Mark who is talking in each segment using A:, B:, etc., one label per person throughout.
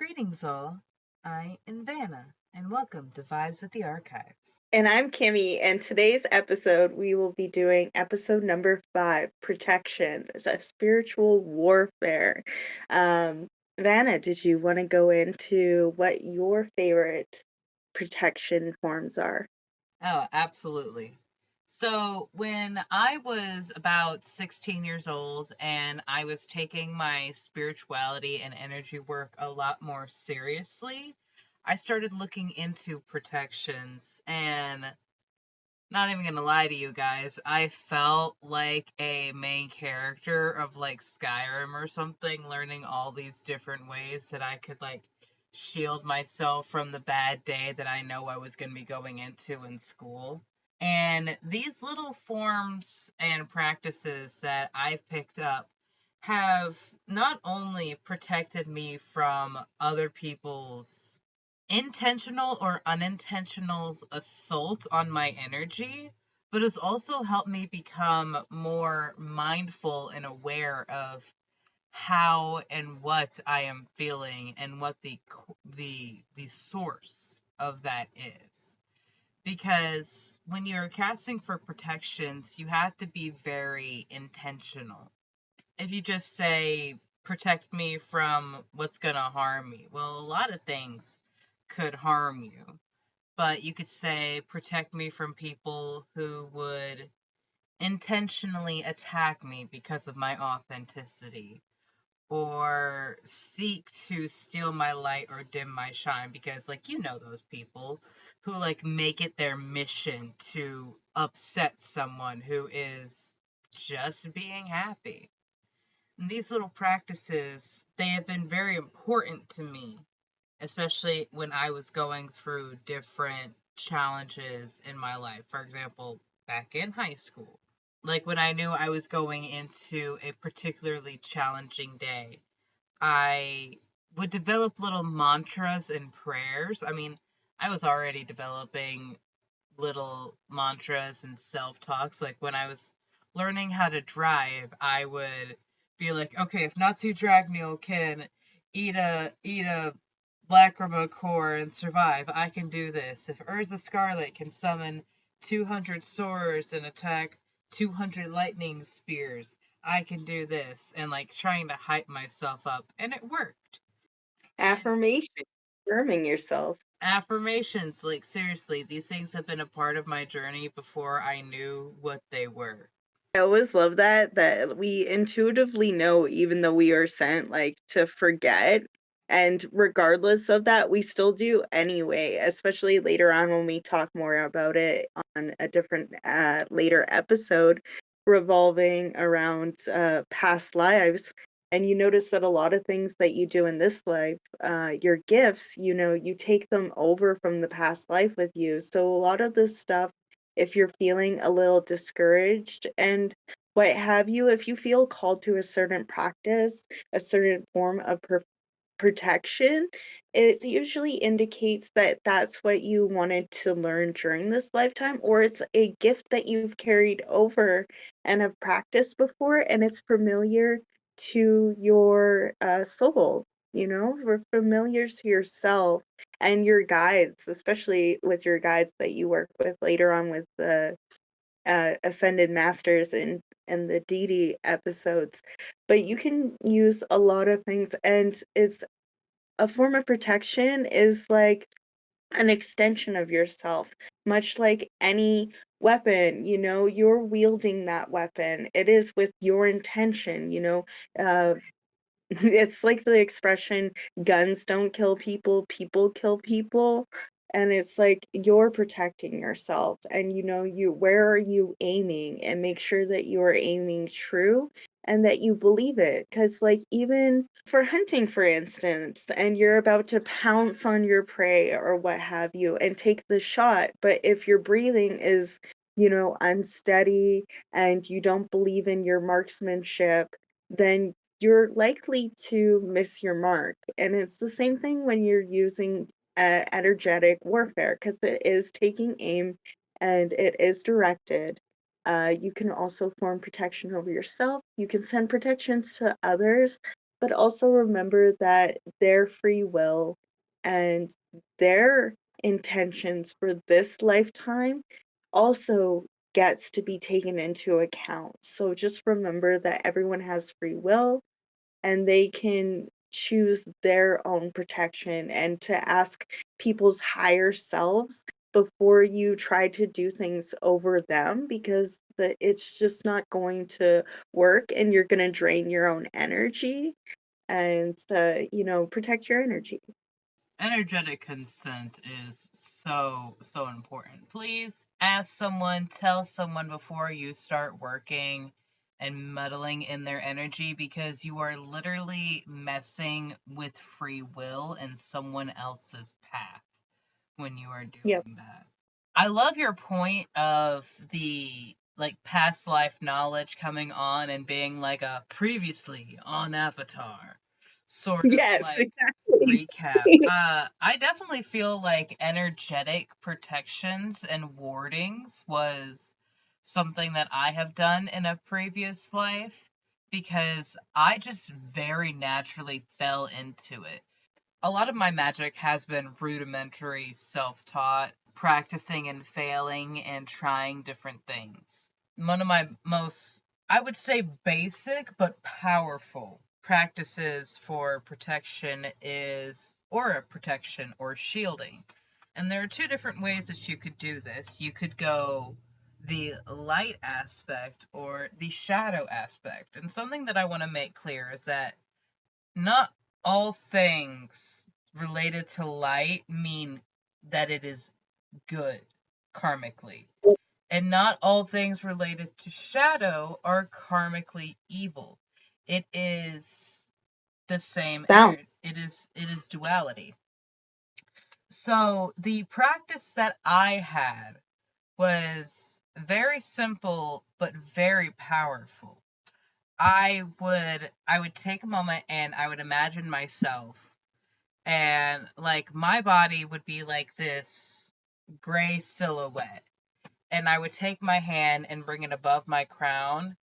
A: Greetings, all. I am Vanna, and welcome to Vibes with the Archives.
B: And I'm Kymmy, and today's episode we will be doing episode number 5, Protection. It's a spiritual warfare. Um, Vanna, did you want to go into what your favorite protection forms are?
A: Oh, absolutely. So, when I was about 16 years old and I was taking my spirituality and energy work a lot more seriously, I started looking into protections. And not even gonna lie to you guys, I felt like a main character of like Skyrim or something, learning all these different ways that I could like shield myself from the bad day that I know I was gonna be going into in school. And these little forms and practices that I've picked up have not only protected me from other people's intentional or unintentional assault on my energy, but has also helped me become more mindful and aware of how and what I am feeling and what the source of that is. Because when you're casting for protections, you have to be very intentional. If you just say protect me from what's going to harm me, well, a lot of things could harm you, but you could say protect me from people who would intentionally attack me because of my authenticity, or seek to steal my light or dim my shine, because like those people who like make it their mission to upset someone who is just being happy. And these little practices, they have been very important to me, especially when I was going through different challenges in my life. For example, back in high school, like when I knew I was going into a particularly challenging day, I would develop little mantras and prayers. I mean, I was already developing little mantras and self talks. Like when I was learning how to drive, I would be like, okay, if Natsu Dragneel can eat a Lacrima core and survive, I can do this. If Urza Scarlet can summon 200 swords and attack 200 lightning spears, I can do this. And like trying to hype myself up, and it worked. And
B: Affirmation, affirming yourself.
A: affirmations, like seriously, these things have been a part of my journey before I knew what they were.
B: I always love that we intuitively know, even though we are sent like to forget, and regardless of that we still do anyway, especially later on when we talk more about it on a different later episode revolving around past lives. And you notice that a lot of things that you do in this life, your gifts, you take them over from the past life with you. So a lot of this stuff, if you're feeling a little discouraged and what have you, if you feel called to a certain practice, a certain form of protection, it usually indicates that that's what you wanted to learn during this lifetime, or it's a gift that you've carried over and have practiced before, and it's familiar to your soul. We're familiar to yourself and your guides, especially with your guides that you work with later on with the ascended masters and the deity episodes. But you can use a lot of things, and it's a form of protection is like an extension of yourself, much like any weapon. You're wielding that weapon, it is with your intention. It's like the expression, guns don't kill people, people kill people. And it's like you're protecting yourself, and where are you aiming, and make sure that you are aiming true and that you believe it. Because, like, even for hunting, for instance, and you're about to pounce on your prey or what have you and take the shot, but if your breathing is, unsteady and you don't believe in your marksmanship, then you're likely to miss your mark. And it's the same thing when you're using energetic warfare, because it is taking aim and it is directed. You can also form protection over yourself. You can send protections to others. but also remember that their free will and their intentions for this lifetime also gets to be taken into account. So just remember that everyone has free will and they can choose their own protection, and to ask people's higher selves before you try to do things over them, because it's just not going to work and you're going to drain your own energy. And protect your energy.
A: Energetic consent is so important. Please ask someone, tell someone before you start working and meddling in their energy, because you are literally messing with free will and someone else's path when you are
B: Yep.
A: doing that. I love your point of the like past life knowledge coming on and being like a previously on Avatar sort of
B: Yes,
A: like
B: exactly.
A: recap. I definitely feel like energetic protections and wardings was something that I have done in a previous life because I just very naturally fell into it. A lot of my magic has been rudimentary, self taught, practicing and failing and trying different things. One of my most, I would say, basic but powerful practices for protection is aura protection or shielding. And there are two different ways that you could do this. You could go the light aspect or the shadow aspect. And something that I want to make clear is that not all things related to light mean that it is good karmically. And not all things related to shadow are karmically evil. It is the same
B: Balance.
A: energy. It is duality. So the practice that I had was very simple but very powerful. I would take a moment and I would imagine myself, and like my body would be like this gray silhouette, and I would take my hand and bring it above my crown,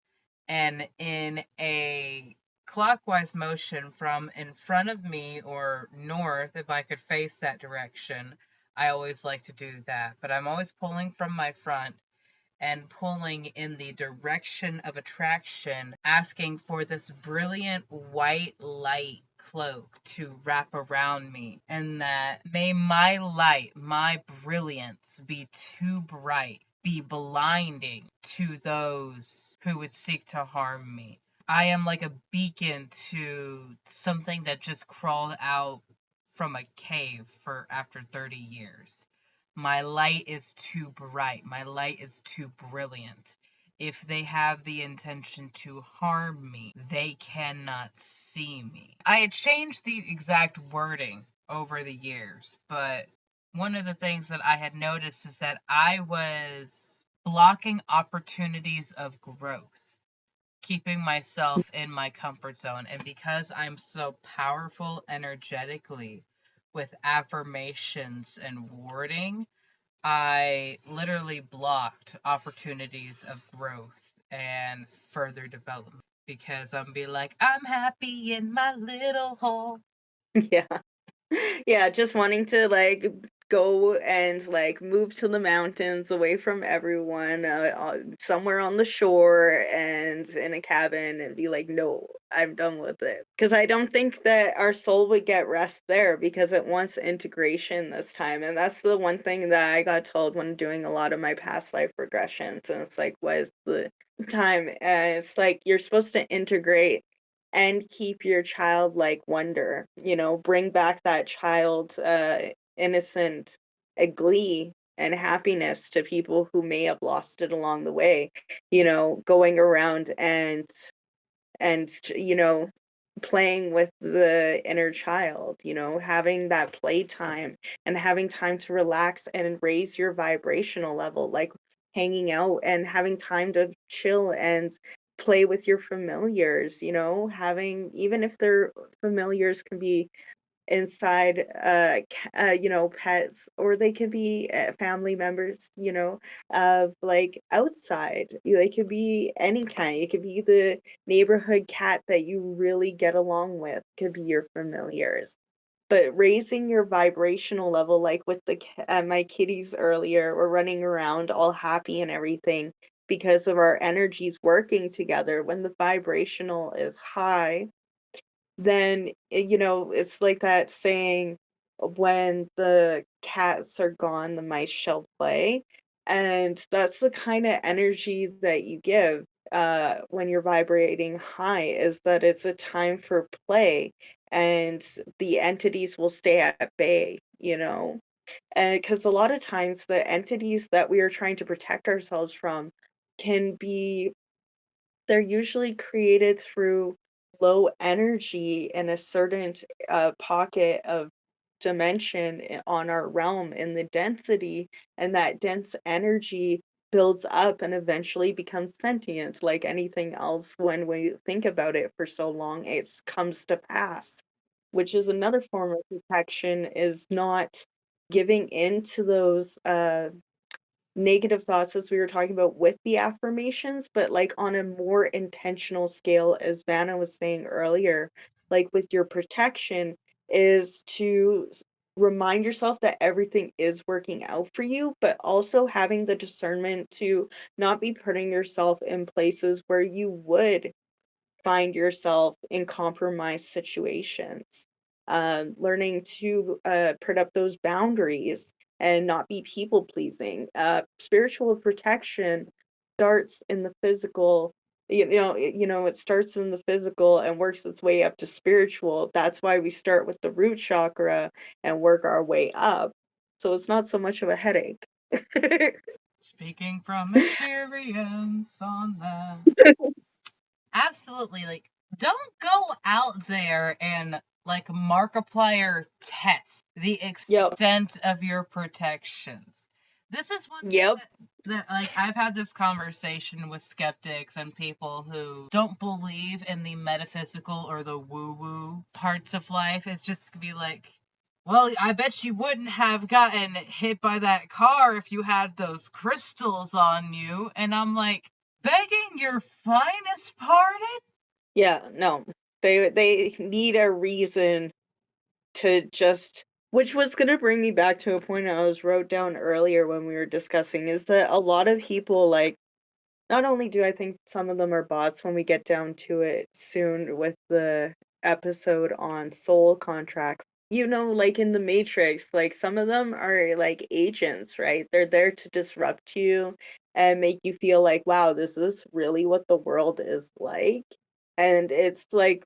A: and in a clockwise motion from in front of me or north, if I could face that direction. I always like to do that, but I'm always pulling from my front and pulling in the direction of attraction, asking for this brilliant white light cloak to wrap around me, and that may my light, my brilliance be too bright, be blinding to those who would seek to harm me. I am like a beacon to something that just crawled out from a cave for after 30 years. My light is too bright. My light is too brilliant. If they have the intention to harm me, they cannot see me. I had changed the exact wording over the years, but one of the things that I had noticed is that I was blocking opportunities of growth, keeping myself in my comfort zone. And because I'm so powerful energetically with affirmations and wording, I literally blocked opportunities of growth and further development because I'm be like, I'm happy in my little hole.
B: Yeah. Yeah, just wanting to like go and like move to the mountains away from everyone, somewhere on the shore and in a cabin, and be like, no, I'm done with it. Because I don't think that our soul would get rest there, because it wants integration this time. And that's the one thing that I got told when doing a lot of my past life regressions. And it's like, what is the time? And it's like, you're supposed to integrate and keep your childlike wonder, bring back that child's innocent glee and happiness to people who may have lost it along the way, going around and playing with the inner child, having that playtime and having time to relax and raise your vibrational level, like hanging out and having time to chill and play with your familiars, having, even if their familiars can be inside pets, or they could be family members, of like outside. They could be any kind. It could be the neighborhood cat that you really get along with, could be your familiars. But raising your vibrational level, like with my kitties earlier, we're running around all happy and everything because of our energies working together. When the vibrational is high, then it's like that saying, when the cats are gone, the mice shall play. And that's the kind of energy that you give when you're vibrating high, is that it's a time for play, and the entities will stay at bay. And because a lot of times the entities that we are trying to protect ourselves from can be they're usually created through low energy in a certain pocket of dimension on our realm in the density, and that dense energy builds up and eventually becomes sentient. Like anything else, when we think about it for so long, it comes to pass, which is another form of protection, is not giving in to those negative thoughts, as we were talking about with the affirmations, but like on a more intentional scale, as Vanna was saying earlier, like with your protection, is to remind yourself that everything is working out for you, but also having the discernment to not be putting yourself in places where you would find yourself in compromised situations. Learning to put up those boundaries and not be people pleasing. Spiritual protection starts in the physical. It starts in the physical and works its way up to spiritual. That's why we start with the root chakra and work our way up. So it's not so much of a headache.
A: Speaking from experience on that. Absolutely. Like, don't go out there and like Markiplier test the
B: Yep.
A: extent of your protections. This is one thing
B: Yep.
A: that like I've had this conversation with skeptics and people who don't believe in the metaphysical or the woo-woo parts of life. It's just to be like, well, I bet you wouldn't have gotten hit by that car if you had those crystals on you. And I'm like, begging your finest pardon?
B: Yeah, no. They need a reason to just, which was going to bring me back to a point I was wrote down earlier when we were discussing, is that a lot of people, like, not only do I think some of them are bots when we get down to it soon with the episode on soul contracts, like in the Matrix, like some of them are like agents, right? They're there to disrupt you and make you feel like, wow, this is really what the world is like. And it's like,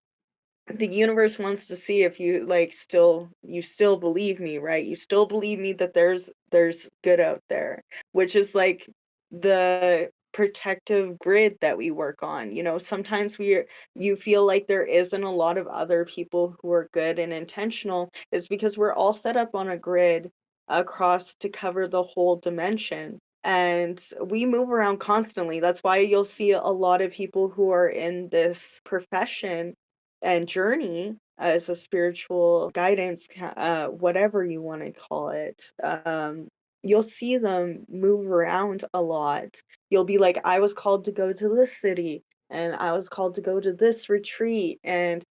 B: the universe wants to see if you like still believe me, right? You still believe me that there's good out there, which is like the protective grid that we work on. Sometimes you feel like there isn't a lot of other people who are good and intentional, is because we're all set up on a grid across to cover the whole dimension. And we move around constantly. That's why you'll see a lot of people who are in this profession and journey as a spiritual guidance, whatever you want to call it. You'll see them move around a lot. You'll be like, I was called to go to this city, and I was called to go to this retreat, and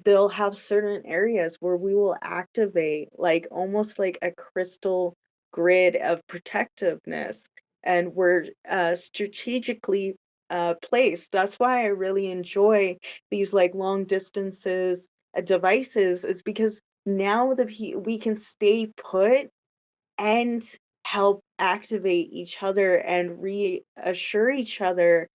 B: they'll have certain areas where we will activate, like almost like a crystal grid of protectiveness, and we're strategically placed. That's why I really enjoy these like long distances devices, is because now we can stay put and help activate each other and reassure each other,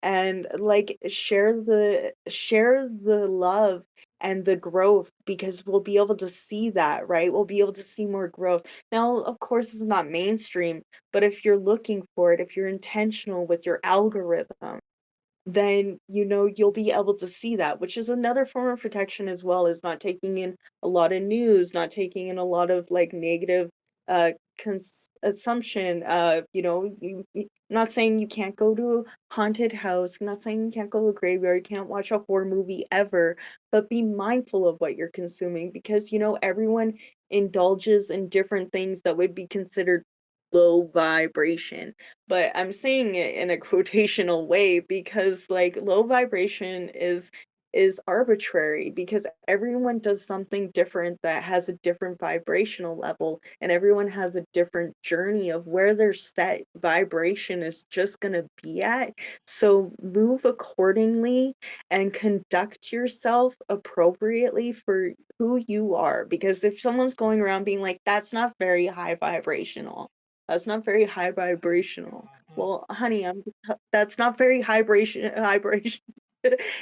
B: and like share the love and the growth, because we'll be able to see that, right? We'll be able to see more growth. Now, of course, it's not mainstream, but if you're looking for it, if you're intentional with your algorithm, then you'll be able to see that, which is another form of protection as well, is not taking in a lot of news, not taking in a lot of like negative assumption. I'm not saying you can't go to a haunted house. I'm not saying you can't go to a graveyard. You can't watch a horror movie ever. But be mindful of what you're consuming because everyone indulges in different things that would be considered low vibration. But I'm saying it in a quotational way because like low vibration is arbitrary because everyone does something different that has a different vibrational level and everyone has a different journey of where their set vibration is just going to be at. So move accordingly and conduct yourself appropriately for who you are because if someone's going around being like that's not very high vibrational, that's not very high vibrational.
A: Goodness.
B: Well, honey, that's not very vibration.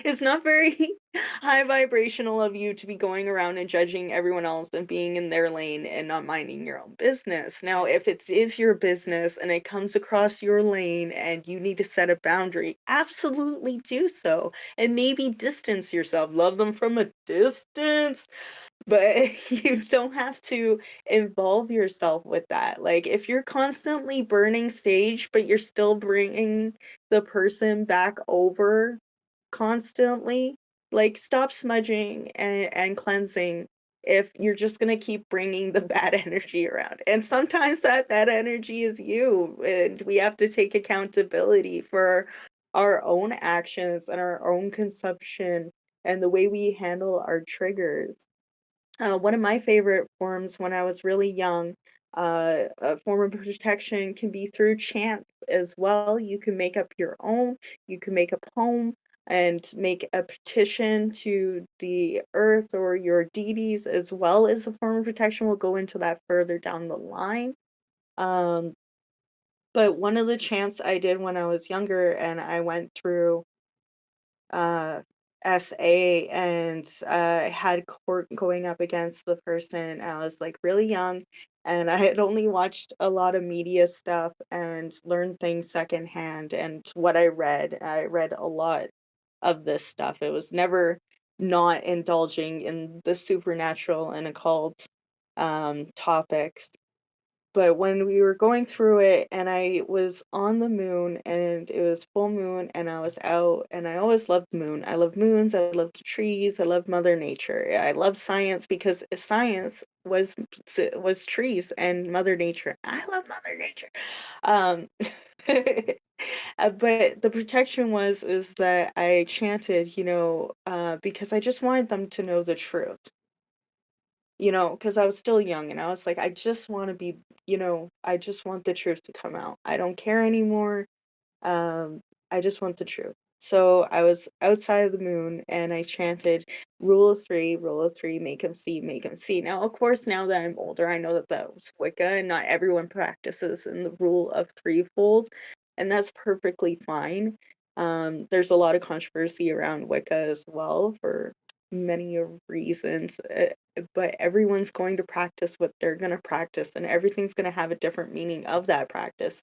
B: It's not very high vibrational of you to be going around and judging everyone else and being in their lane and not minding your own business. Now, if
A: Yes.
B: it is your business and it comes across your lane and you need to set a boundary, absolutely do so. And maybe distance yourself. Love them from a distance, but you don't have to involve yourself with that. Like if you're constantly burning stage, but you're still bringing the person back over constantly, like stop smudging and cleansing if you're just going to keep bringing the bad energy around. And sometimes that bad energy is you, and we have to take accountability for our own actions and our own consumption and the way we handle our triggers. One of my favorite forms when I was really young, a form of protection can be through chants as well. You can make up your own, you can make a poem and make a petition to the earth or your deities as well as a form of protection. We'll go into that further down the line. Um, but one of the chants I did when I was younger and I went through uh, SA and had court going up against the person. I was like really young and I had only watched a lot of media stuff and learned things secondhand. And what I read a lot of this stuff. It was never not indulging in the supernatural and occult topics. But when we were going through it and I was on the moon and it was full moon and I was out and I always loved moon. I love moons, I love trees, I love Mother Nature. I love science because science was trees and Mother Nature. I love Mother Nature. Um but the protection was is that I chanted, because I just wanted them to know the truth, because I was still young and I was like, I just want to be, I just want the truth to come out. I don't care anymore. Um, I just want the truth. So I was outside of the moon and I chanted rule of three, make him see. Now, of course, now that I'm older, I know that that was Wicca and not everyone practices in the rule of threefold, and that's perfectly fine. There's a lot of controversy around Wicca as well for many reasons, but everyone's going to practice what they're going to practice, and everything's going to have a different meaning of that practice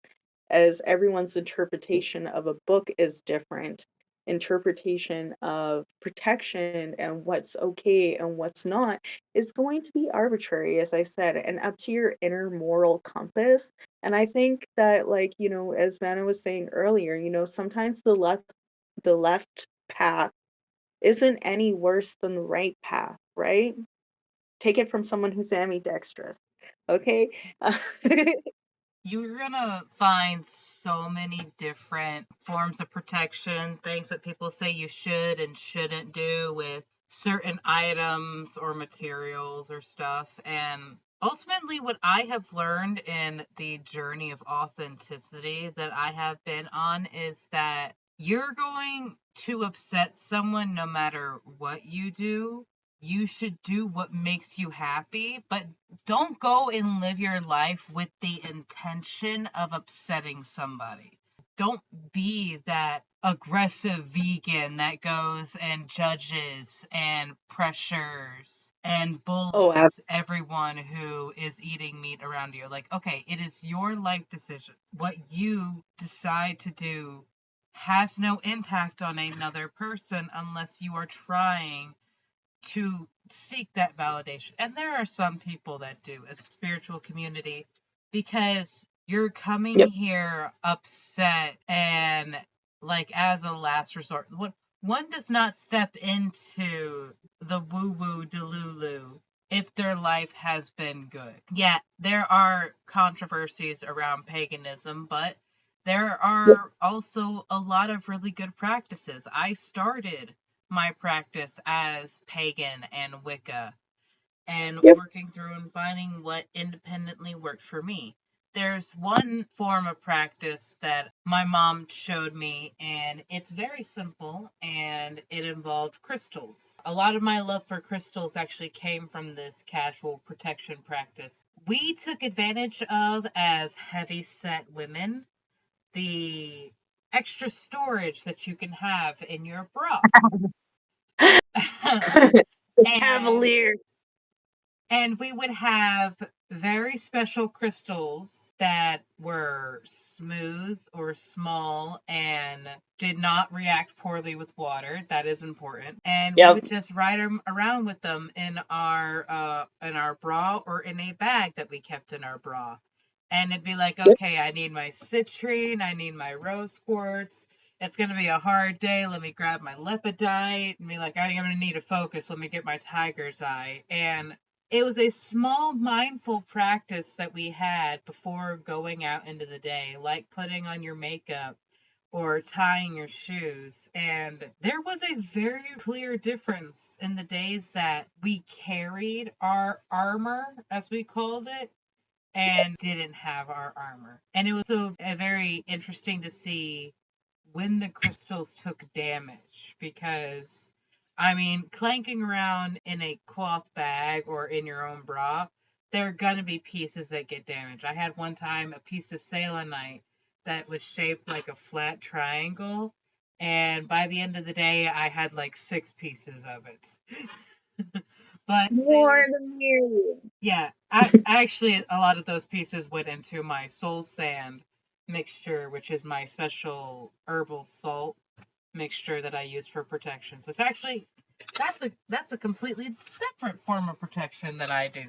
B: as everyone's interpretation of a book is different. Interpretation of protection and what's okay and what's not is going to be arbitrary, as I said, and up to your inner moral compass. And I think that, like, as Vanna was saying earlier, sometimes the left path isn't any worse than the right path, right? Take it from someone who's ambidextrous. Okay.
A: You're gonna find so many different forms of protection, things that people say you should and shouldn't do with certain items or materials or stuff. And ultimately, what I have learned in the journey of authenticity that I have been on is that you're going to upset someone no matter what you do. You should do what makes you happy, but don't go and live your life with the intention of upsetting somebody. Don't be that aggressive vegan that goes and judges and pressures and
B: Oh,
A: bullies everyone who is eating meat around you. Like, okay, it is your life decision. What you decide to do has no impact on another person unless you are trying to seek that validation. And there are some people that do. As a spiritual community, because you're coming
B: Yep.
A: here upset and like as a last resort. One does not step into the woo woo delulu if their life has been good. Yeah, there are controversies around paganism, but there
B: Yep.
A: are also a lot of really good practices. I started my practice as pagan and Wicca and
B: Yep.
A: working through and finding what independently worked for me. There's one form of practice that my mom showed me, and it's very simple and it involved crystals. A lot of my love for crystals actually came from this casual protection practice. We took advantage of, as heavy set women, the extra storage that you can have in your bra.
B: The
A: and
B: Cavalier.
A: And we would have very special crystals that were smooth or small and did not react poorly with water. That is important. And we
B: Yep.
A: would just ride around with them in our bra or in a bag that we kept in our bra. And it'd be like,
B: Yep.
A: okay, I need my citrine, I need my rose quartz. It's gonna be a hard day. Let me grab my lepidite and be like, I'm gonna need a focus. Let me get my tiger's eye. And it was a small mindful practice that we had before going out into the day, like putting on your makeup or tying your shoes. And there was a very clear difference in the days that we carried our armor, as we called it, and didn't have our armor. And it was so very interesting to see when the crystals took damage because I mean, clanking around in a cloth bag or in your own bra, there are gonna be pieces that get damaged. I had one time a piece of selenite that was shaped like a flat triangle, and by the end of the day, I had like 6 pieces of it. But
B: More the merrier.
A: yeah, actually a lot of those pieces went into my soul sand mixture, which is my special herbal salt mixture that I use for protection. So it's actually that's a completely separate form of protection that I do.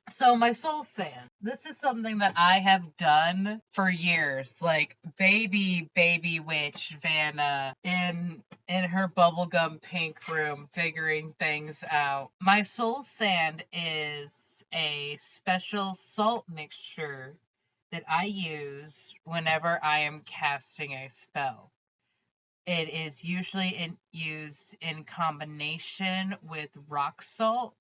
A: So my soul sand. This is something that I have done for years. Like baby witch Vanna in her bubblegum pink room figuring things out. My soul sand is a special salt mixture that I use whenever I am casting a spell. It is usually used in combination with rock salt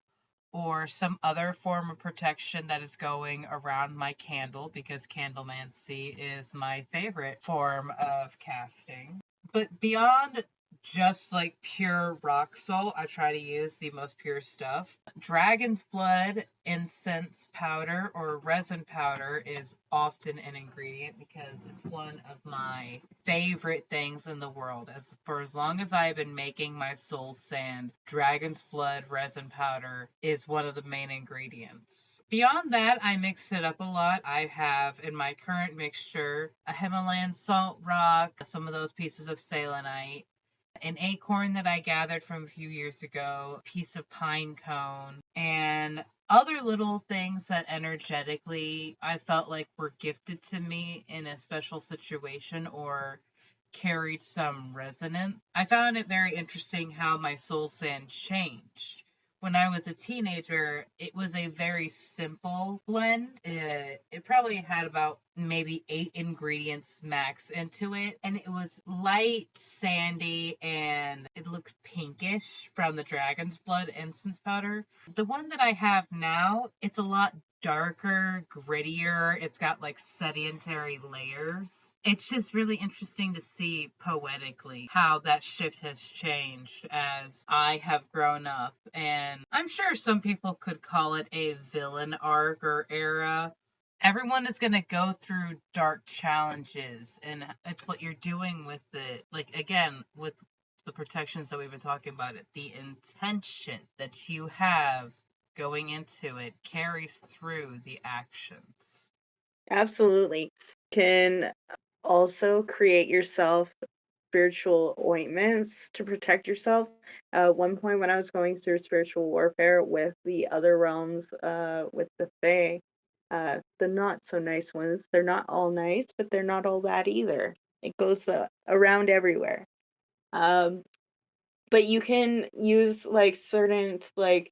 A: or some other form of protection that is going around my candle because candlemancy is my favorite form of casting. But beyond just like pure rock salt, I try to use the most pure stuff. Dragon's blood, incense powder, or resin powder is often an ingredient because it's one of my favorite things in the world. As long as I've been making my soul sand, dragon's blood resin powder is one of the main ingredients. Beyond that, I mix it up a lot. I have in my current mixture a Himalayan salt rock, some of those pieces of selenite, an acorn that I gathered from a few years ago, a piece of pine cone, and other little things that energetically I felt like were gifted to me in a special situation or carried some resonance. I found it very interesting how my soul sand changed. When I was a teenager, it was a very simple blend. It probably had about maybe 8 ingredients max into it, and it was light, sandy, and it looked pinkish from the dragon's blood incense powder. The one that I have now, it's a lot darker, grittier. It's got like sedimentary layers. It's just really interesting to see poetically how that shift has changed as I have grown up. And I'm sure some people could call it a villain arc or era. Everyone is going to go through dark challenges, and it's what you're doing with the, like, again, with the protections that we've been talking about, it, the intention that you have going into it carries through the actions.
B: Absolutely. Can also create yourself spiritual ointments to protect yourself. At one point when I was going through spiritual warfare with the other realms, with the Fae, The not so nice ones, they're not all nice, but they're not all bad either. It goes around everywhere. Um, but you can use like certain like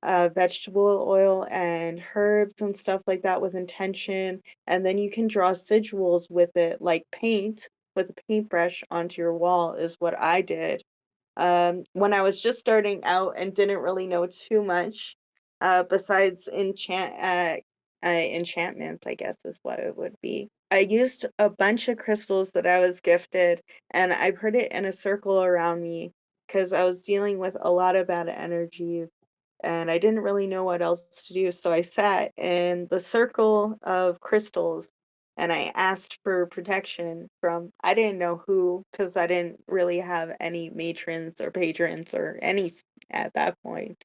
B: vegetable oil and herbs and stuff like that with intention, and then you can draw sigils with it, like paint with a paintbrush onto your wall, is what I did when I was just starting out and didn't really know too much, besides enchantments, I guess is what it would be. I used a bunch of crystals that I was gifted, and I put it in a circle around me because I was dealing with a lot of bad energies, and I didn't really know what else to do. So I sat in the circle of crystals and I asked for protection from I didn't know who because I didn't really have any matrons or patrons or at that point.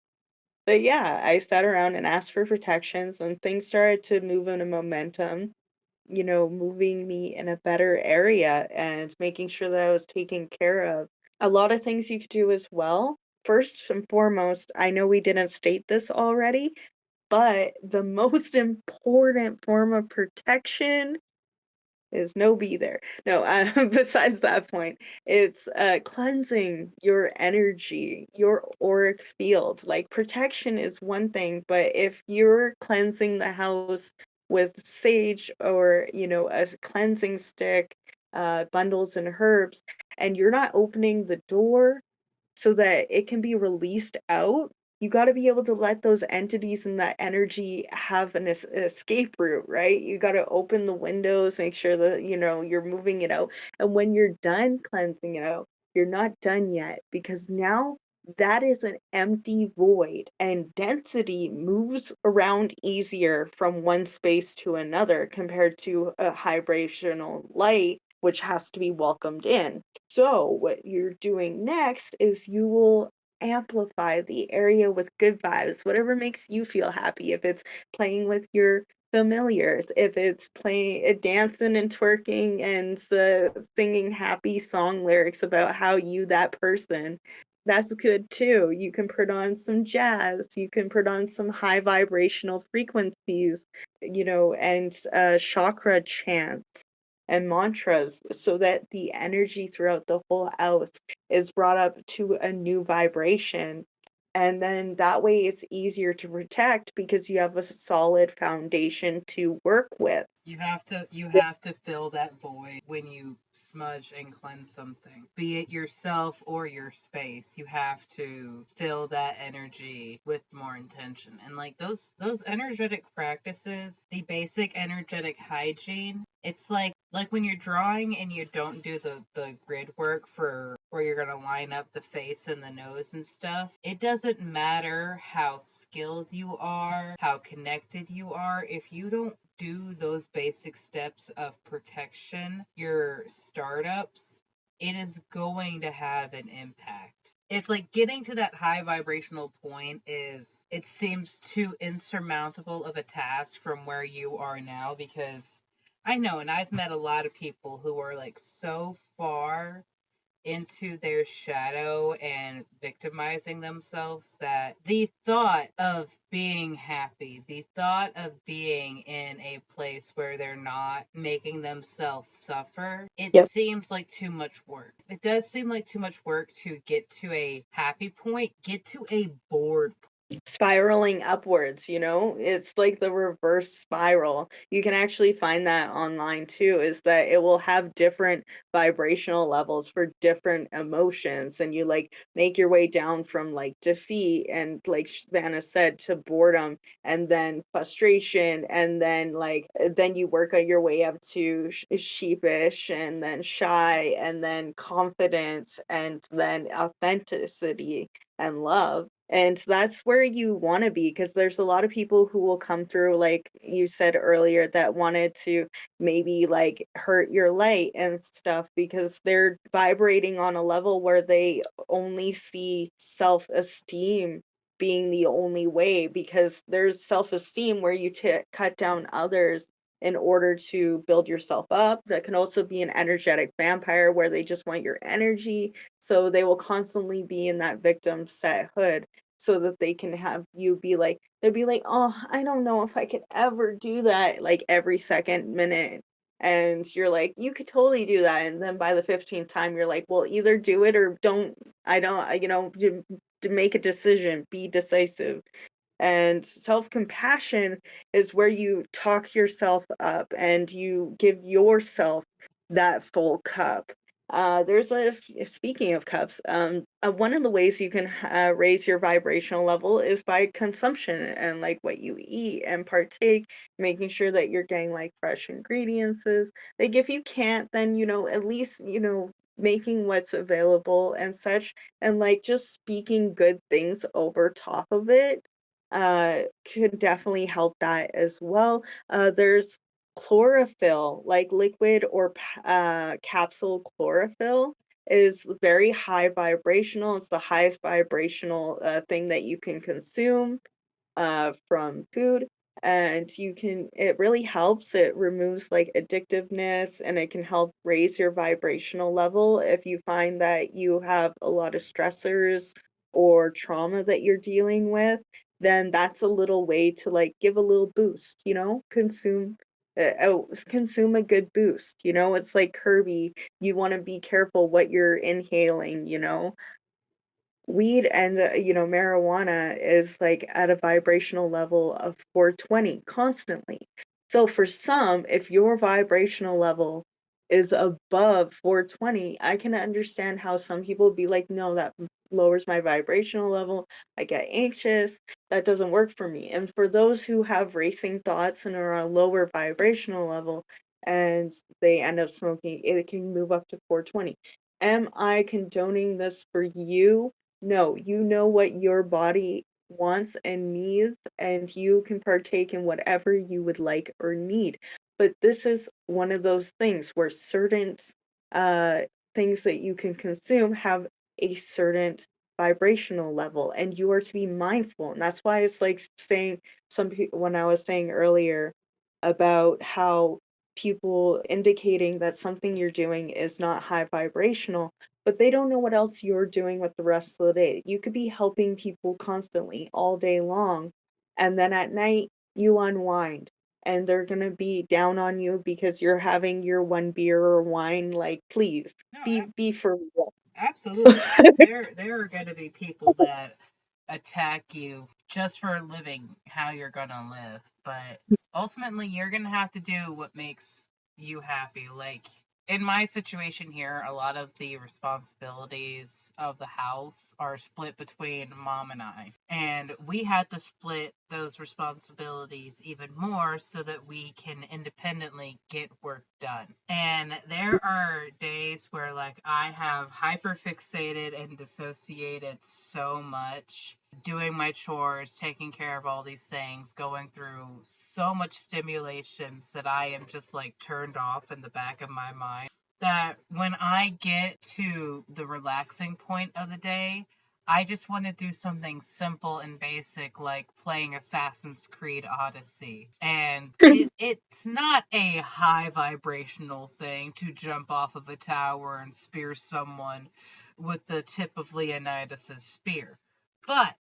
B: But yeah, I sat around and asked for protections and things started to move in a momentum, moving me in a better area and making sure that I was taken care of. A lot of things you could do as well. First and foremost, I know we didn't state this already, but the most important form of protection is no be there. No, besides that point, it's cleansing your energy, your auric field. Like protection is one thing, but if you're cleansing the house with sage or, a cleansing stick, bundles and herbs, and you're not opening the door so that it can be released out, you got to be able to let those entities and that energy have an escape route, right? You got to open the windows, make sure that, you're moving it out. And when you're done cleansing it out, you're not done yet because now that is an empty void and density moves around easier from one space to another compared to a vibrational light, which has to be welcomed in. So, what you're doing next is you will amplify the area with good vibes, whatever makes you feel happy. If it's playing with your familiars, if it's playing, dancing and twerking and singing happy song lyrics about how you, that person, that's good too. You can put on some jazz, you can put on some high vibrational frequencies, and chakra chants and mantras so that the energy throughout the whole house is brought up to a new vibration. And then that way it's easier to protect because you have a solid foundation to work with.
A: You have to fill that void when you smudge and cleanse something. Be it yourself or your space. You have to fill that energy with more intention. And like those energetic practices, the basic energetic hygiene, it's like when you're drawing and you don't do the grid work for where you're going to line up the face and the nose and stuff. It doesn't matter how skilled you are, how connected you are, if you don't do those basic steps of protection, your startups, it is going to have an impact. If like getting to that high vibrational point is, it seems too insurmountable of a task from where you are now, because I know, and I've met a lot of people who are like so far into their shadow and victimizing themselves that the thought of being happy, the thought of being in a place where they're not making themselves suffer, it
B: Yep.
A: seems like too much work. It does seem like too much work to get to a happy point, get to a bored
B: Spiraling upwards, it's like the reverse spiral. You can actually find that online too, is that it will have different vibrational levels for different emotions, and you like make your way down from like defeat and like Vanna said to boredom, and then frustration, and then then you work on your way up to sheepish, and then shy, and then confidence, and then authenticity and love. And that's where you want to be because there's a lot of people who will come through, like you said earlier, that wanted to maybe like hurt your light and stuff because they're vibrating on a level where they only see self esteem being the only way because there's self esteem where you cut down others in order to build yourself up. That can also be an energetic vampire where they just want your energy. So they will constantly be in that victim set hood. so that they can have you be like, they'll be like, oh, I don't know if I could ever do that, like every second minute. And you're like, you could totally do that. And then by the 15th time, you're like, well, either do it or don't. I don't, to make a decision, be decisive. And self compassion is where you talk yourself up and you give yourself that full cup. Speaking of cups, one of the ways you can raise your vibrational level is by consumption and like what you eat and partake, making sure that you're getting like fresh ingredients. Like if you can't, then, at least, making what's available and such, and like just speaking good things over top of it could definitely help that as well. There's chlorophyll, like liquid or capsule chlorophyll is very high vibrational. It's the highest vibrational thing that you can consume from food. And it really helps. It removes like addictiveness and it can help raise your vibrational level if you find that you have a lot of stressors or trauma that you're dealing with, then that's a little way to like give a little boost, consume a good boost. It's like Kirby, you want to be careful what you're inhaling. Weed and marijuana is like at a vibrational level of 420 constantly. So for some, if your vibrational level is above 420, I can understand how some people be like, no, that lowers my vibrational level, I get anxious, that doesn't work for me. And for those who have racing thoughts and are on a lower vibrational level and they end up smoking, it can move up to 420. Am I condoning this for you? No, you know what your body wants and needs, and you can partake in whatever you would like or need. But this is one of those things where certain uh, things that you can consume have a certain vibrational level, and you are to be mindful. And that's why it's like saying some people, when I was saying earlier about how people indicating that something you're doing is not high vibrational, but they don't know what else you're doing with the rest of the day. You could be helping people constantly all day long, and then at night you unwind, and they're gonna be down on you because you're having your one beer or wine. Like, please
A: No,
B: be for real.
A: absolutely. There are going to be people that attack you just for living how you're going to live, but ultimately you're going to have to do what makes you happy. Like in my situation here, a lot of the responsibilities of the house are split between mom and I. And we had to split those responsibilities even more so that we can independently get work done. And there are days where like I have hyperfixated and dissociated so much doing my chores, taking care of all these things, going through so much stimulations that I am just like turned off in the back of my mind. That when I get to the relaxing point of the day, I just want to do something simple and basic like playing Assassin's Creed Odyssey. And it's not a high vibrational thing to jump off of a tower and spear someone with the tip of Leonidas's spear. But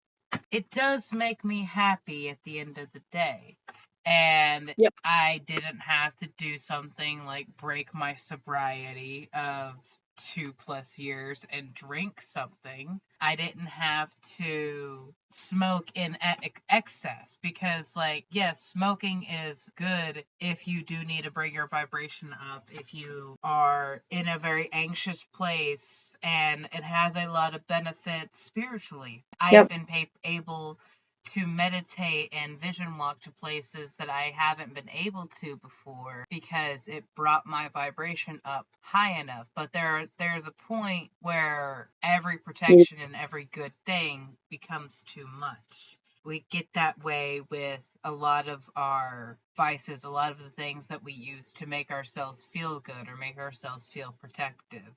A: it does make me happy at the end of the day. And
B: Yep.
A: I didn't have to do something like break my sobriety of 2+ years and drink something. I didn't have to smoke in excess because, like, yes, smoking is good if you do need to bring your vibration up, if you are in a very anxious place, and it has a lot of benefits spiritually. I have
B: Yep.
A: been able to meditate and vision walk to places that I haven't been able to before because it brought my vibration up high enough. But there's a point where every protection and every good thing becomes too much. We get that way with a lot of our vices, a lot of the things that we use to make ourselves feel good or make ourselves feel protective.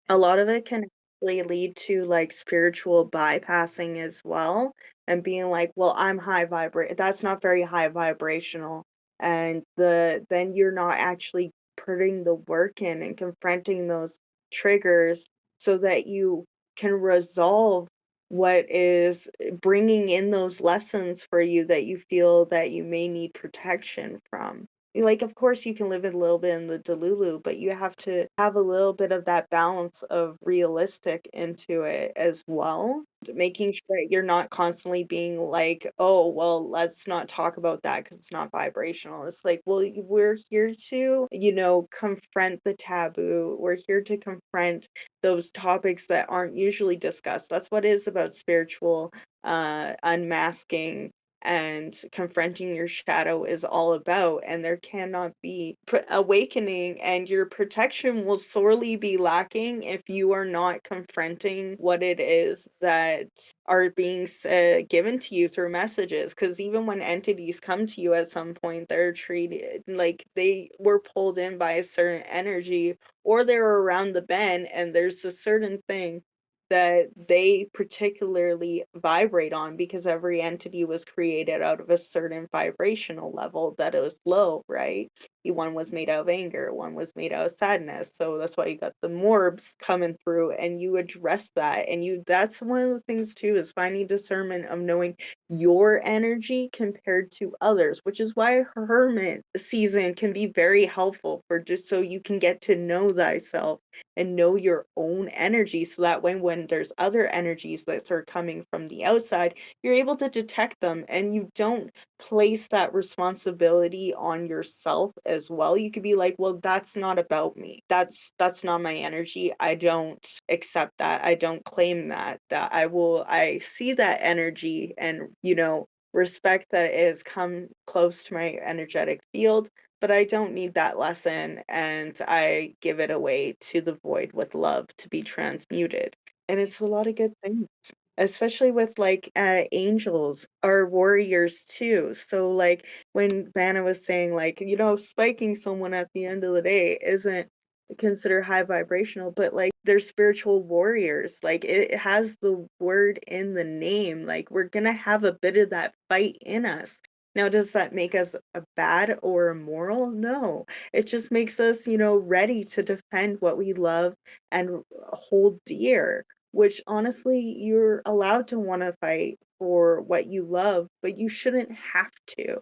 B: A lot of it can actually lead to like spiritual bypassing as well, and being like, well, I'm high vibrate, that's not very high vibrational, and then you're not actually putting the work in and confronting those triggers so that you can resolve what is bringing in those lessons for you that you feel that you may need protection from. Like, of course, you can live a little bit in the delulu, but you have to have a little bit of that balance of realistic into it as well, making sure that you're not constantly being like, oh, well, let's not talk about that because it's not vibrational. It's like, well, we're here to, confront the taboo. We're here to confront those topics that aren't usually discussed. That's what it is about spiritual unmasking and confronting your shadow is all about. And there cannot be awakening, and your protection will sorely be lacking if you are not confronting what it is that are being given to you through messages. Because even when entities come to you at some point, they're treated like they were pulled in by a certain energy, or they're around the bend and there's a certain thing that they particularly vibrate on, because every entity was created out of a certain vibrational level that it was low, right? One was made out of anger, one was made out of sadness. So that's why you got the morbs coming through, and you address that. And that's one of the things too, is finding discernment of knowing your energy compared to others, which is why hermit season can be very helpful, for just so you can get to know thyself and know your own energy, so that when there's other energies that are coming from the outside, you're able to detect them, and you don't place that responsibility on yourself as well. You could be like, well, that's not about me. That's not my energy. I don't accept that. I don't claim that. I see that energy, and respect that it has come close to my energetic field, but I don't need that lesson, and I give it away to the void with love to be transmuted. And it's a lot of good things, especially with like angels are warriors too. So like when Vanna was saying, like, spiking someone at the end of the day isn't considered high vibrational, but like they're spiritual warriors. Like it has the word in the name. Like we're gonna have a bit of that fight in us. Now, does that make us a bad or immoral? No. It just makes us, ready to defend what we love and hold dear, which honestly, you're allowed to want to fight for what you love, but you shouldn't have to.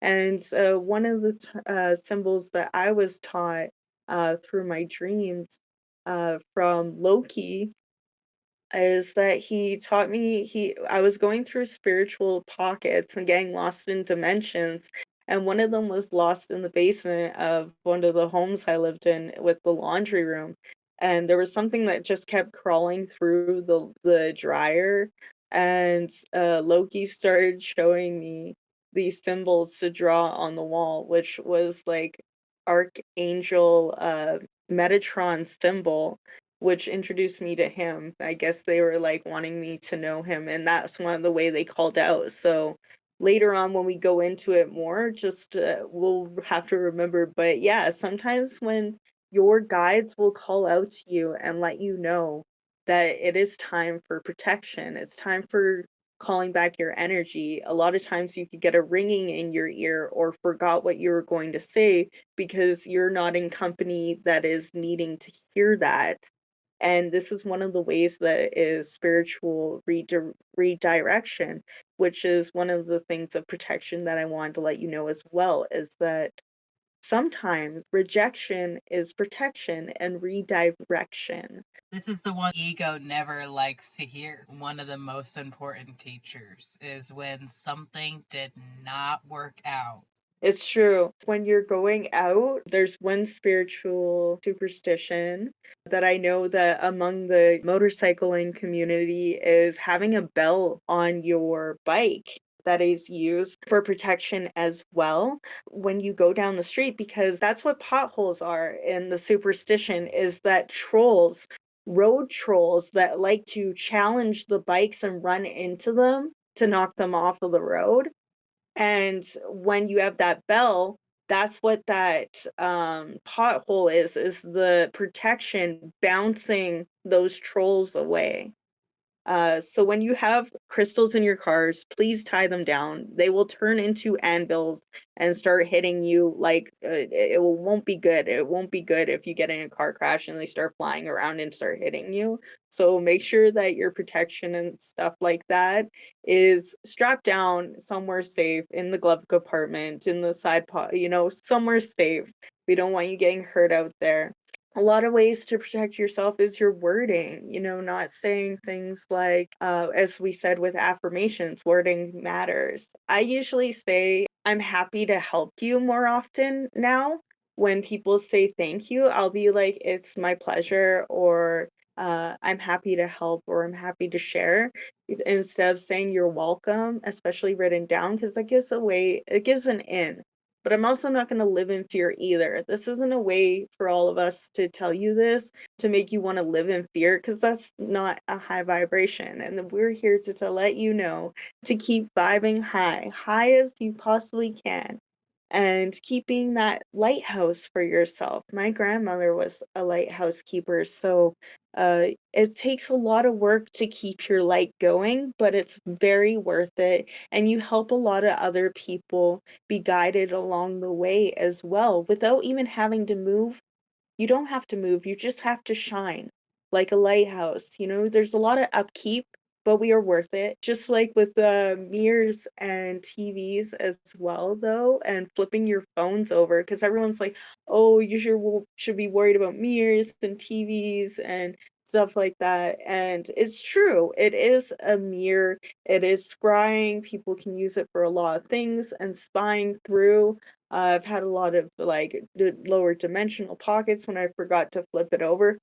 B: And one of the symbols that I was taught through my dreams from Loki is that he taught me, I was going through spiritual pockets and getting lost in dimensions, and one of them was lost in the basement of one of the homes I lived in with the laundry room. And there was something that just kept crawling through the dryer, and Loki started showing me these symbols to draw on the wall, which was like Archangel Metatron symbol, which introduced me to him. I guess they were like wanting me to know him, and that's one of the way they called out. So later on, when we go into it more, just we'll have to remember. But yeah, sometimes when your guides will call out to you and let you know that it is time for protection, it's time for calling back your energy. A lot of times you could get a ringing in your ear or forgot what you were going to say because you're not in company that is needing to hear that. And this is one of the ways that is spiritual redirection, which is one of the things of protection that I wanted to let you know as well, is that sometimes rejection is protection and redirection.
A: This is the one ego never likes to hear. One of the most important teachers is when something did not work out.
B: It's true. When you're going out, there's one spiritual superstition that I know that among the motorcycling community is having a bell on your bike that is used for protection as well when you go down the street, because that's what potholes are. In the superstition is that trolls, road trolls that like to challenge the bikes and run into them to knock them off of the road. And when you have that bell, that's what that pothole is the protection bouncing those trolls away. So when you have crystals in your cars, please tie them down. They will turn into anvils and start hitting you like it won't be good. It won't be good if you get in a car crash and they start flying around and start hitting you. So make sure that your protection and stuff like that is strapped down somewhere safe in the glove compartment, in the side pot, somewhere safe. We don't want you getting hurt out there. A lot of ways to protect yourself is your wording, not saying things like, as we said with affirmations, wording matters. I usually say, I'm happy to help you more often now. When people say thank you, I'll be like, it's my pleasure, or I'm happy to help, or I'm happy to share, instead of saying you're welcome, especially written down, because that gives it gives an in. But I'm also not going to live in fear either. This isn't a way for all of us to tell you this to make you want to live in fear, because that's not a high vibration. And we're here to let you know to keep vibing high, high as you possibly can, and keeping that lighthouse for yourself. My grandmother was a lighthouse keeper, so it takes a lot of work to keep your light going, but it's very worth it. And you help a lot of other people be guided along the way as well without even having to move. You don't have to move, you just have to shine like a lighthouse. There's a lot of upkeep, but we are worth it. Just like with mirrors and TVs as well, though, and flipping your phones over, because everyone's like, oh, you should be worried about mirrors and TVs and stuff like that. And it's true, it is a mirror, it is scrying. People can use it for a lot of things and spying through. I've had a lot of like the lower dimensional pockets when I forgot to flip it over.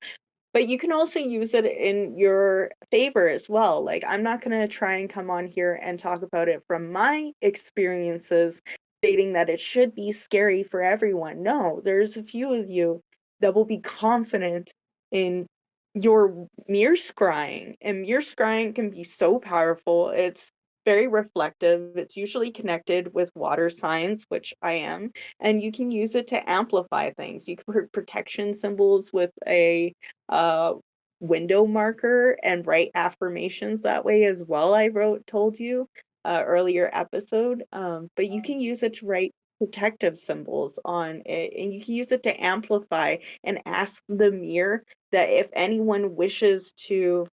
B: But you can also use it in your favor as well. Like, I'm not going to try and come on here and talk about it from my experiences, stating that it should be scary for everyone. No, there's a few of you that will be confident in your mirror scrying. And mirror scrying can be so powerful. It's very reflective. It's usually connected with water signs, which I am, and you can use it to amplify things. You can put protection symbols with a uh, window marker and write affirmations that way as well. Told you earlier episode, but you can use it to write protective symbols on it, and you can use it to amplify and ask the mirror that if anyone wishes to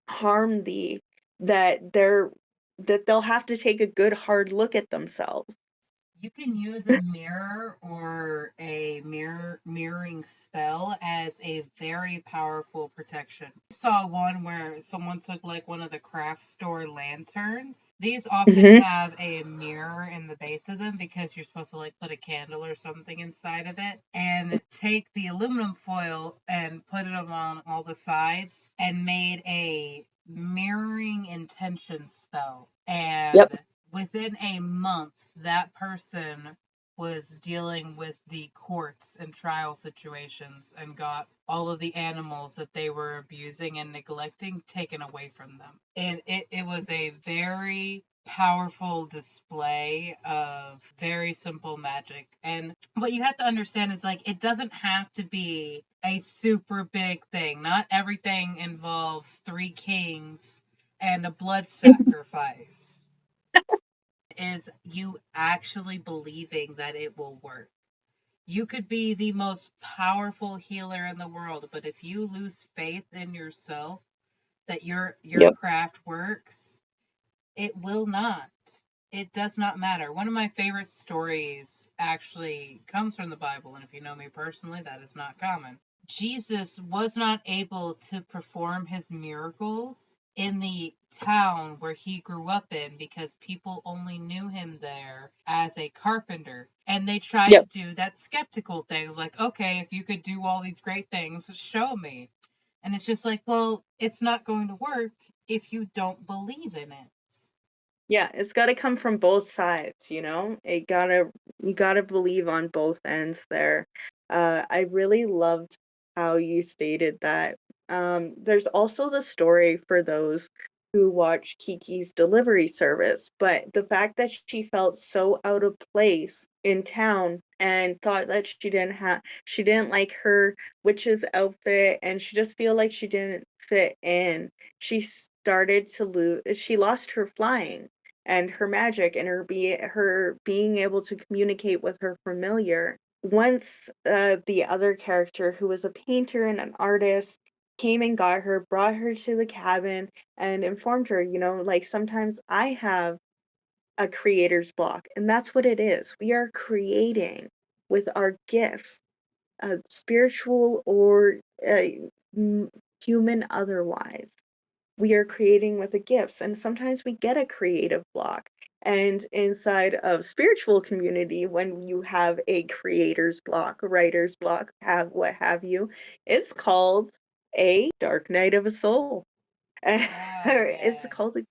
B: harm thee, that they'll have to take a good hard look at themselves.
A: You can use a mirror or a mirroring spell as a very powerful protection. I saw one where someone took like one of the craft store lanterns. These often
B: Hmm.
A: have a mirror in the base of them because you're supposed to like put a candle or something inside of it, and take the aluminum foil and put it on all the sides and made a mirroring intention spell.
B: Yep.
A: And within a month, that person was dealing with the courts and trial situations and got all of the animals that they were abusing and neglecting taken away from them. And it was a very powerful display of very simple magic. And what you have to understand is like it doesn't have to be a super big thing. Not everything involves three kings and a blood sacrifice. Is you actually believing that it will work. You could be the most powerful healer in the world, but if you lose faith in yourself that your
B: Yep.
A: craft works, it will not. It does not matter. One of my favorite stories actually comes from the Bible, and if you know me personally, that is not common. Jesus was not able to perform his miracles in the town where he grew up in because people only knew him there as a carpenter. And they tried to
B: Yep.
A: do that skeptical thing, like, okay, if you could do all these great things, show me. And it's just like, well, it's not going to work if you don't believe in it.
B: Yeah, it's got to come from both sides, you know? You got to believe on both ends there. I really loved how you stated that. There's also the story for those who watch Kiki's delivery service, but the fact that she felt so out of place in town and thought that she didn't like her witch's outfit, and she just feel like she didn't fit in, she lost her flying and her magic and her being able to communicate with her familiar. Once the other character, who was a painter and an artist, came and got her, brought her to the cabin, and informed her, like sometimes I have a creator's block, and that's what it is. We are creating with our gifts, spiritual or m- human otherwise. We are creating with the gifts, and sometimes we get a creative block. And inside of spiritual community, when you have a creator's block, a writer's block, have what have you, it's called a dark night of a soul.
A: Ah,
B: it's
A: yes.
B: called a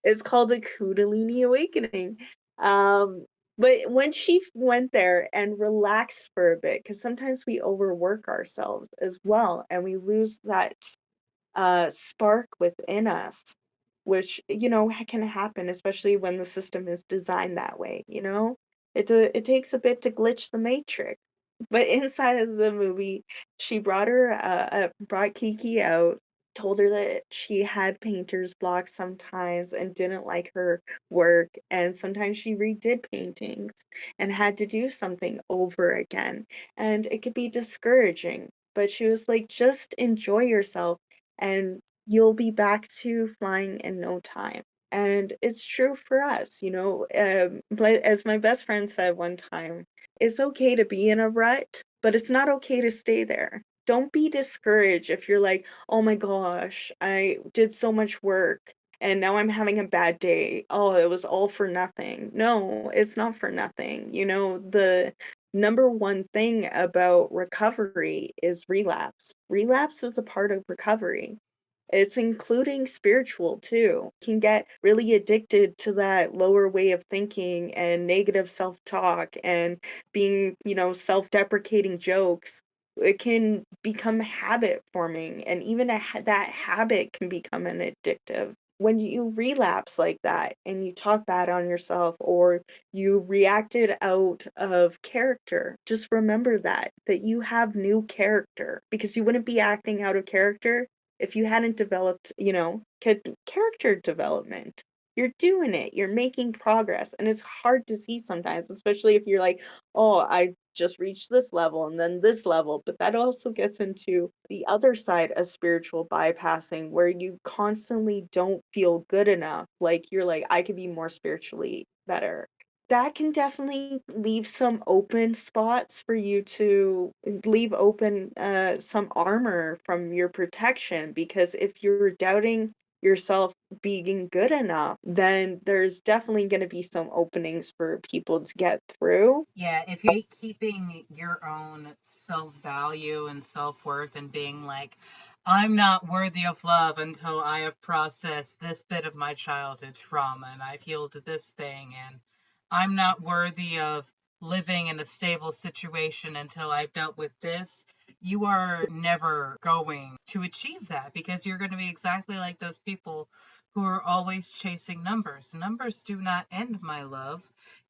B: it's called a Kundalini awakening. Um, but when she went there and relaxed for a bit, because sometimes we overwork ourselves as well, and we lose that spark within us, which can happen, especially when the system is designed that way. It takes a bit to glitch the matrix. But inside of the movie, she brought Kiki out, told her that she had painter's block sometimes and didn't like her work, and sometimes she redid paintings and had to do something over again, and it could be discouraging. But she was like, just enjoy yourself and you'll be back to flying in no time. And it's true for us, but as my best friend said one time, it's okay to be in a rut, but it's not okay to stay there. Don't be discouraged if you're like, oh my gosh, I did so much work and now I'm having a bad day. Oh, it was all for nothing. No, it's not for nothing. The number one thing about recovery is relapse. Relapse is a part of recovery. It's including spiritual too. Can get really addicted to that lower way of thinking and negative self-talk and being, self-deprecating jokes. It can become habit forming, and even that habit can become an addictive. When you relapse like that and you talk bad on yourself or you reacted out of character, just remember that you have new character, because you wouldn't be acting out of character if you hadn't developed, character development. You're doing it, you're making progress, and it's hard to see sometimes, especially if you're like, oh, I just reached this level and then this level. But that also gets into the other side of spiritual bypassing, where you constantly don't feel good enough. Like, you're like, I could be more spiritually better. That can definitely leave some open spots for you to leave open some armor from your protection, because if you're doubting yourself being good enough, then there's definitely going to be some openings for people to get through.
A: Yeah, if you hate keeping your own self value and self worth and being like, I'm not worthy of love until I have processed this bit of my childhood trauma and I've healed this thing, and I'm not worthy of living in a stable situation until I've dealt with this, you are never going to achieve that because you're going to be exactly like those people who are always chasing numbers. Numbers do not end, my love.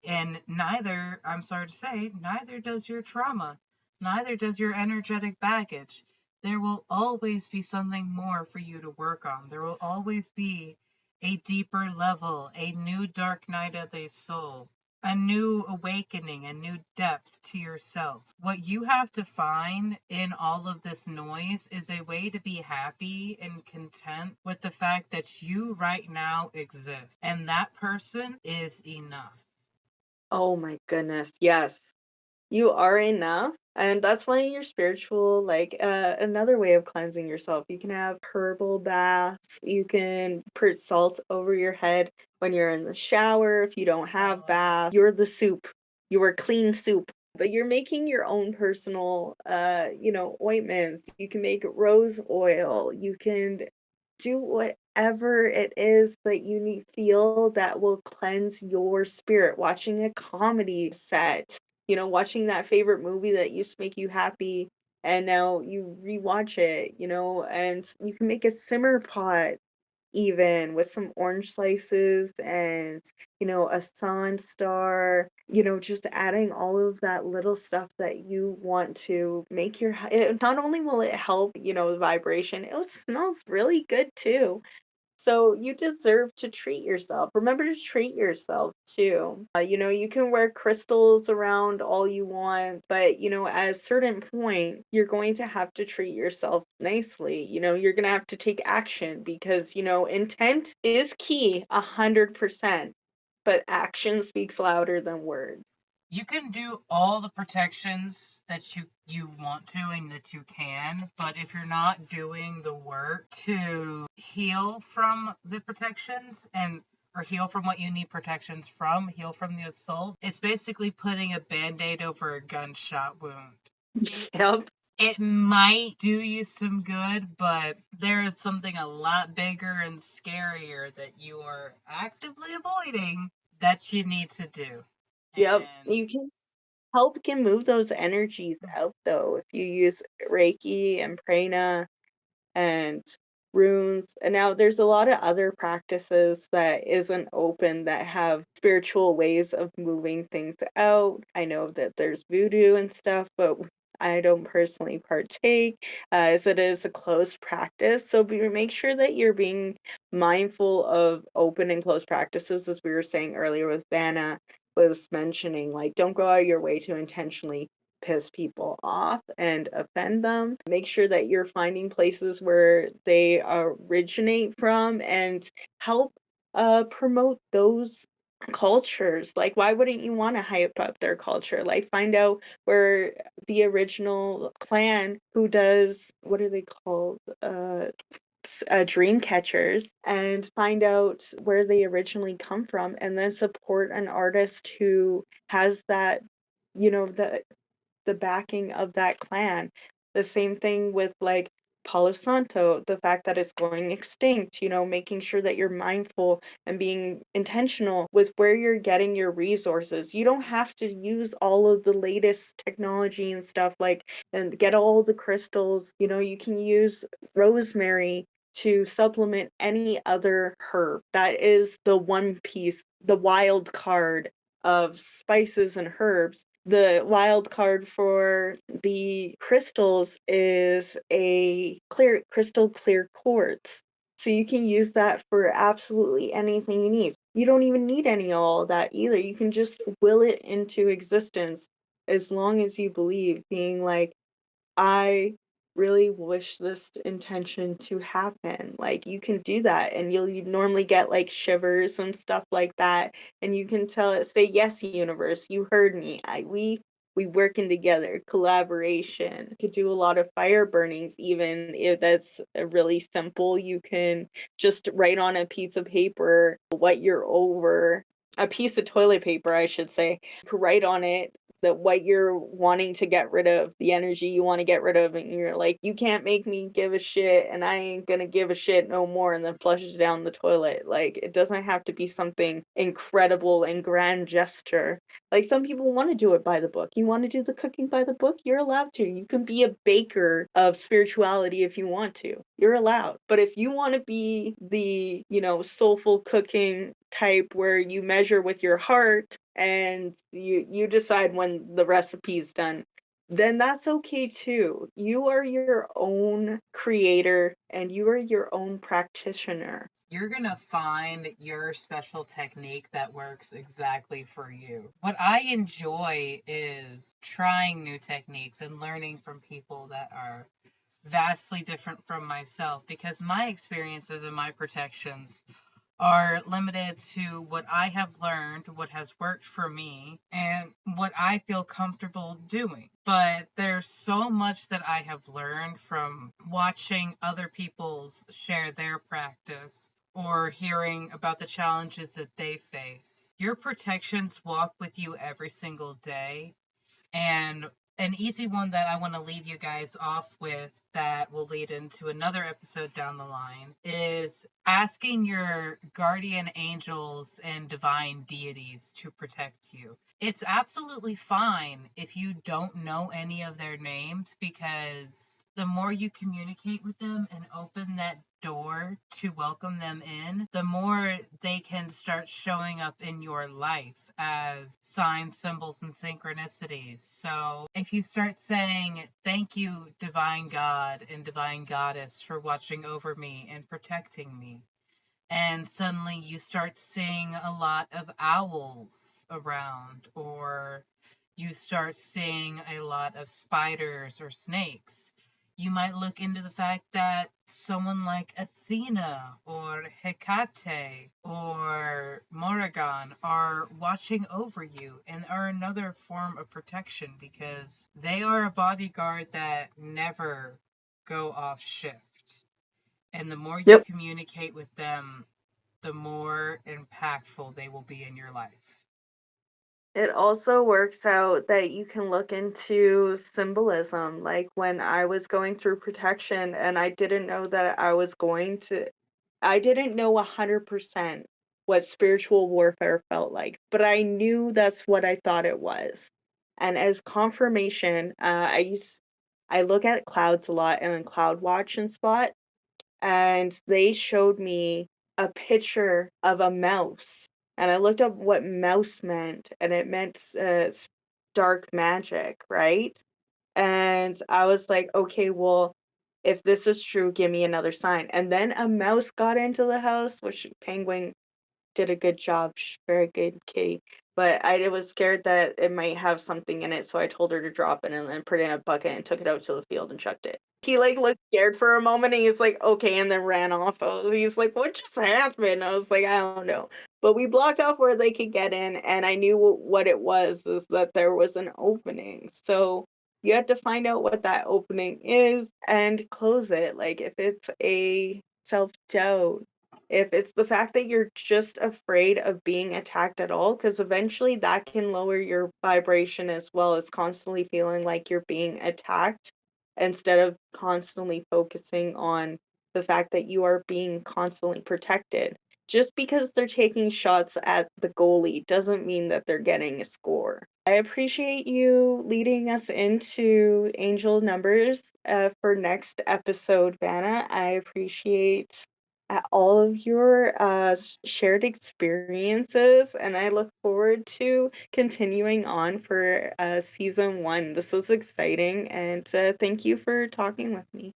A: And neither, I'm sorry to say, neither does your trauma, neither does your energetic baggage. There will always be something more for you to work on. There will always be a deeper level, a new dark night of the soul, a new awakening, a new depth to yourself. What you have to find in all of this noise is a way to be happy and content with the fact that you right now exist. And that person is enough.
B: Oh my goodness, yes. You are enough, and that's why you're spiritual. Like, another way of cleansing yourself, you can have herbal baths, you can put salt over your head when you're in the shower. If you don't have bath, you're the soup. You are clean soup. But you're making your own personal, ointments. You can make rose oil. You can do whatever it is that you need feel that will cleanse your spirit. Watching a comedy set, watching that favorite movie that used to make you happy, and now you rewatch it, and you can make a simmer pot. even with some orange slices and, a sun star, just adding all of that little stuff that you want to make not only will it help, the vibration, it smells really good too. So you deserve to treat yourself. Remember to treat yourself too. You can wear crystals around all you want, but at a certain point, you're going to have to treat yourself nicely. You're going to have to take action because, intent is key 100%, but action speaks louder than words.
A: You can do all the protections that you want to and that you can, but if you're not doing the work to heal from the protections and or heal from what you need protections from, heal from the assault, it's basically putting a band-aid over a gunshot wound.
B: Yep.
A: It might do you some good, but there is something a lot bigger and scarier that you are actively avoiding that you need to do.
B: Yep.
A: And
B: You can move those energies out though if you use Reiki and Prana and runes. And now there's a lot of other practices that isn't open that have spiritual ways of moving things out. I know that there's voodoo and stuff, but I don't personally partake as it is a closed practice. So make sure that you're being mindful of open and closed practices, as we were saying earlier with Vanna was mentioning, like don't go out of your way to intentionally piss people off and offend them. Make sure that you're finding places where they originate from and help promote those cultures. Like, why wouldn't you want to hype up their culture? Like, find out where the original clan who does, what are they called? Dream catchers, and find out where they originally come from and then support an artist who has that, the backing of that clan. The same thing with like Palo Santo, the fact that it's going extinct, making sure that you're mindful and being intentional with where you're getting your resources. You don't have to use all of the latest technology and stuff like and get all the crystals. You can use rosemary to supplement any other herb. That is the one piece, the wild card of spices and herbs. The wild card for the crystals is a crystal clear quartz. So you can use that for absolutely anything you need. You don't even need any of all of that either. You can just will it into existence as long as you believe, being like, I really wish this intention to happen. Like you can do that and you normally get like shivers and stuff like that. And you can tell it, say, yes, universe, you heard me. We working together, collaboration. You could do a lot of fire burnings, even if that's really simple. You can just write on a piece of paper what you're over, a piece of toilet paper, I should say. You could write on it that what you're wanting to get rid of, the energy you want to get rid of, and you're like, you can't make me give a shit, and I ain't gonna give a shit no more, and then flushes down the toilet. Like, it doesn't have to be something incredible and grand gesture. Like, some people want to do it by the book. You want to do the cooking by the book? You're allowed to. You can be a baker of spirituality if you want to. You're allowed. But if you want to be the, soulful cooking type where you measure with your heart and you decide when the recipe's done, then that's okay too. You are your own creator and you are your own practitioner.
A: you're going to find your special technique that works exactly for you. What I enjoy is trying new techniques and learning from people that are vastly different from myself because my experiences and my protections are limited to what I have learned, what has worked for me, and what I feel comfortable doing. But there's so much that I have learned from watching other people's share their practice or hearing about the challenges that they face. Your protections walk with you every single day, and an easy one that I want to leave you guys off with that will lead into another episode down the line is asking your guardian angels and divine deities to protect you. It's absolutely fine if you don't know any of their names because the more you communicate with them and open that door to welcome them in, the more they can start showing up in your life as signs, symbols, and synchronicities. So if you start saying, "Thank you, Divine God and Divine Goddess, for watching over me and protecting me," and suddenly you start seeing a lot of owls around, or you start seeing a lot of spiders or snakes, you might look into the fact that someone like Athena or Hecate or Morrigan are watching over you and are another form of protection because they are a bodyguard that never go off shift. And the more you
B: Yep.
A: communicate with them, the more impactful they will be in your life.
B: It also works out that you can look into symbolism. Like when I was going through protection and I didn't know 100% what spiritual warfare felt like, but I knew that's what I thought it was. And as confirmation, I look at clouds a lot and cloud watch and spot, and they showed me a picture of a mouse. And I looked up what mouse meant, and it meant dark magic, right? And I was like, okay, well, if this is true, give me another sign. And then a mouse got into the house, which Penguin did a good job. Very good kitty. But I was scared that it might have something in it, so I told her to drop it and then put it in a bucket and took it out to the field and chucked it. He like looked scared for a moment and he's like, okay, and then ran off. He's like, what just happened? I was like, I don't know. But we blocked off where they could get in, and I knew what it was, is that there was an opening. So you have to find out what that opening is and close it. Like if it's a self-doubt, if it's the fact that you're just afraid of being attacked at all, because eventually that can lower your vibration as well as constantly feeling like you're being attacked instead of constantly focusing on the fact that you are being constantly protected. Just because they're taking shots at the goalie doesn't mean that they're getting a score. I appreciate you leading us into angel numbers for next episode, Vanna. I appreciate all of your shared experiences, and I look forward to continuing on for season one. This was exciting, and thank you for talking with me.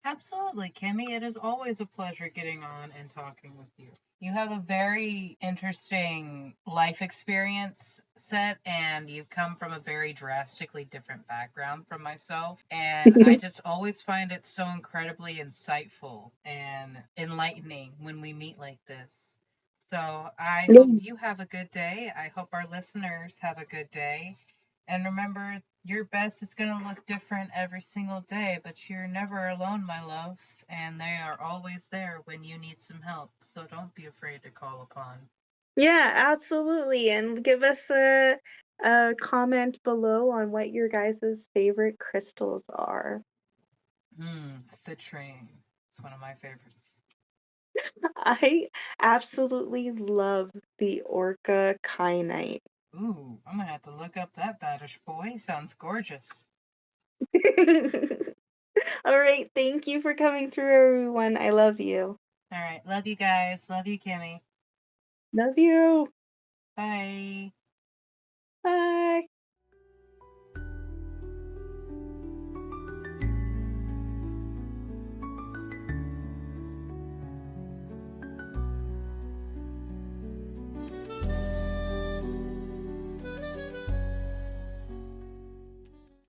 A: Absolutely, Kimmy. It is always a pleasure getting on and talking with you. You have a very interesting life experience set, and you've come from a very drastically different background from myself. And I just always find it so incredibly insightful and enlightening when we meet like this. So I hope you have a good day. I hope our listeners have a good day. And remember, your best is going to look different every single day, but you're never alone, my love. And they are always there when you need some help. So don't be afraid to call upon.
B: Yeah, absolutely. And give us a comment below on what your guys' favorite crystals are.
A: Citrine. It's one of my favorites.
B: I absolutely love the Orca Kyanite.
A: Ooh, I'm going to have to look up that baddish boy. Sounds gorgeous.
B: All right, thank you for coming through, everyone. I love you.
A: All right. Love you guys. Love you, Kimmy.
B: Love you.
A: Bye.
B: Bye.